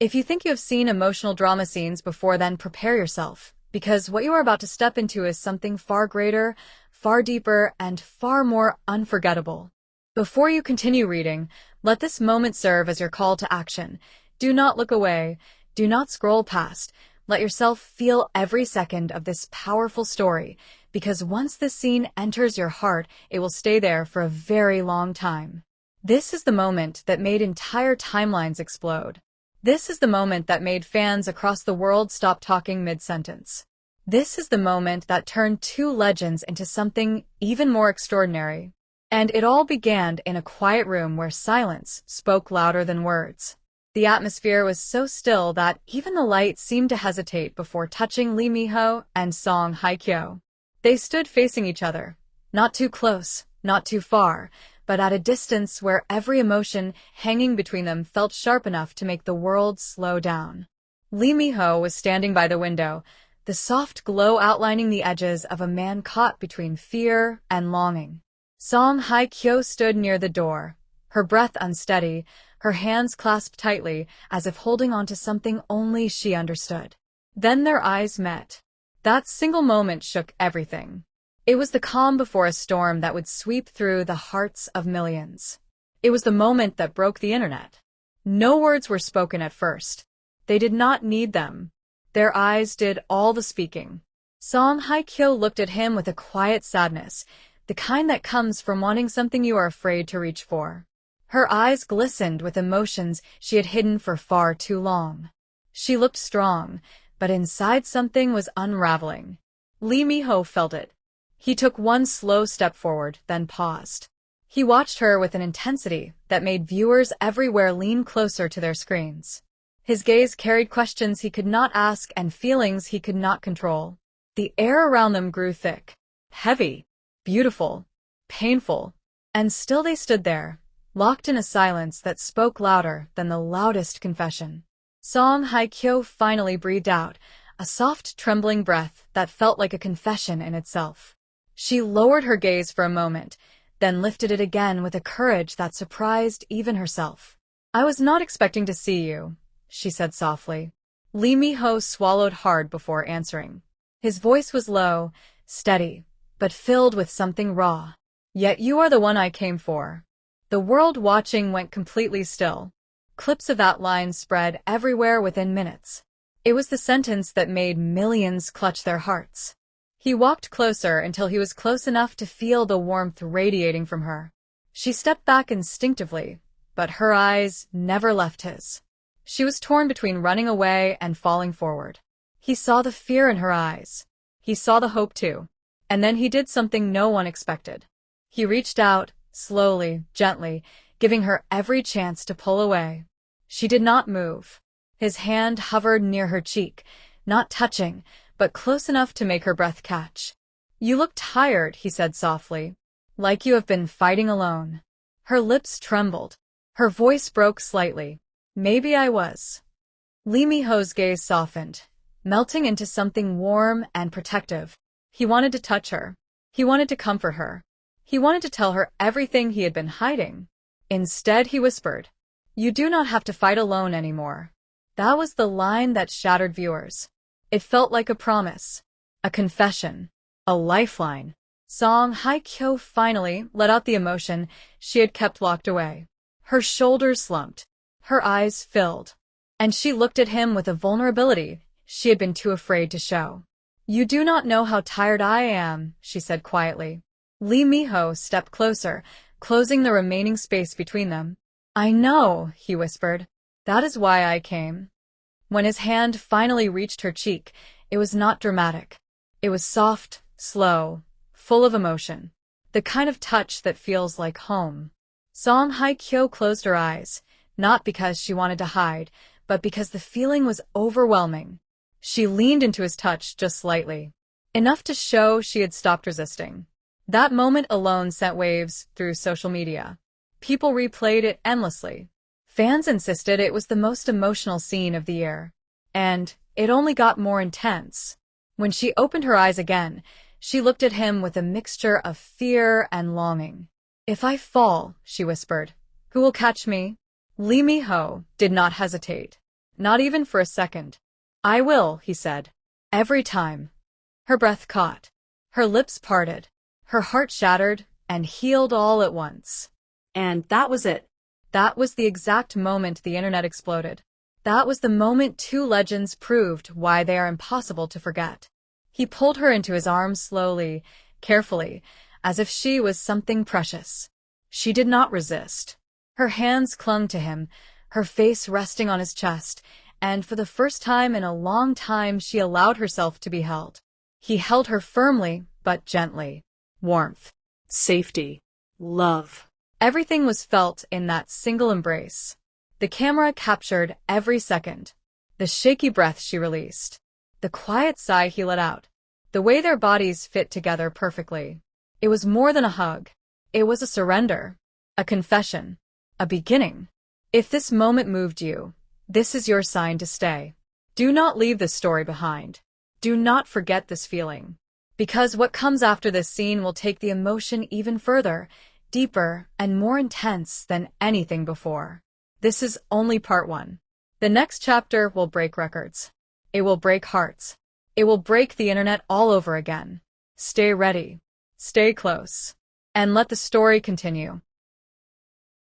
If you think you have seen emotional drama scenes before, then prepare yourself, because what you are about to step into is something far greater, far deeper, and far more unforgettable. Before you continue reading, let this moment serve as your call to action. Do not look away. Do not scroll past. Let yourself feel every second of this powerful story, because once this scene enters your heart, it will stay there for a very long time. This is the moment that made entire timelines explode. This is the moment that made fans across the world stop talking mid-sentence. This is the moment that turned two legends into something even more extraordinary. And it all began in a quiet room where silence spoke louder than words. The atmosphere was so still that even the light seemed to hesitate before touching Minho Song Hye Kyo. They stood facing each other, not too close, not too far, but at a distance where every emotion hanging between them felt sharp enough to make the world slow down. Minho was standing by the window, the soft glow outlining the edges of a man caught between fear and longing. Song Hye Kyo stood near the door, her breath unsteady, her hands clasped tightly as if holding on to something only she understood. Then their eyes met. That single moment shook everything. It was the calm before a storm that would sweep through the hearts of millions. It was the moment that broke the internet. No words were spoken at first. They did not need them. Their eyes did all the speaking. Song Hye Kyo looked at him with a quiet sadness, the kind that comes from wanting something you are afraid to reach for. Her eyes glistened with emotions she had hidden for far too long. She looked strong, but inside something was unraveling. Minho felt it. He took one slow step forward, then paused. He watched her with an intensity that made viewers everywhere lean closer to their screens. His gaze carried questions he could not ask and feelings he could not control. The air around them grew thick, heavy, beautiful, painful, and still they stood there, locked in a silence that spoke louder than the loudest confession. Song Hye Kyo finally breathed out, a soft, trembling breath that felt like a confession in itself. She lowered her gaze for a moment, then lifted it again with a courage that surprised even herself. "I was not expecting to see you," she said softly. Minho swallowed hard before answering. His voice was low, steady, but filled with something raw. "Yet you are the one I came for." The world watching went completely still. Clips of that line spread everywhere within minutes. It was the sentence that made millions clutch their hearts. He walked closer until he was close enough to feel the warmth radiating from her. She stepped back instinctively, but her eyes never left his. She was torn between running away and falling forward. He saw the fear in her eyes. He saw the hope too. And then he did something no one expected. He reached out, slowly, gently, giving her every chance to pull away. She did not move. His hand hovered near her cheek, not touching, but close enough to make her breath catch. "You look tired," he said softly, "like you have been fighting alone." Her lips trembled. Her voice broke slightly. "Maybe I was." Minho's gaze softened, melting into something warm and protective. He wanted to touch her. He wanted to comfort her. He wanted to tell her everything he had been hiding. Instead, he whispered, "You do not have to fight alone anymore." That was the line that shattered viewers. It felt like a promise, a confession, a lifeline. Song Hye Kyo finally let out the emotion she had kept locked away. Her shoulders slumped, her eyes filled, and she looked at him with a vulnerability she had been too afraid to show. "You do not know how tired I am," she said quietly. Minho stepped closer, closing the remaining space between them. "I know," he whispered. "That is why I came." When his hand finally reached her cheek, it was not dramatic. It was soft, slow, full of emotion. The kind of touch that feels like home. Song Hye Kyo closed her eyes, not because she wanted to hide, but because the feeling was overwhelming. She leaned into his touch just slightly, enough to show she had stopped resisting. That moment alone sent waves through social media. People replayed it endlessly. Fans insisted it was the most emotional scene of the year. And it only got more intense. When she opened her eyes again, she looked at him with a mixture of fear and longing. "If I fall," she whispered, "who will catch me?" Minho did not hesitate. Not even for a second. I will, he said. Every time. Her breath caught. Her lips parted. Her heart shattered and healed all at once. And that was it. That was the exact moment the internet exploded. That was the moment two legends proved why they are impossible to forget. He pulled her into his arms slowly, carefully, as if she was something precious. She did not resist. Her hands clung to him, her face resting on his chest, and for the first time in a long time she allowed herself to be held. He held her firmly, but gently. Warmth. Safety. Love. Everything was felt in that single embrace. The camera captured every second. The shaky breath she released. The quiet sigh he let out. The way their bodies fit together perfectly. It was more than a hug. It was a surrender. A confession. A beginning. If this moment moved you, this is your sign to stay. Do not leave this story behind. Do not forget this feeling. Because what comes after this scene will take the emotion even further, deeper, and more intense than anything before. This is only part 1. The next chapter will break records. It will break hearts. It will break the internet all over again. Stay ready. Stay close. And let the story continue.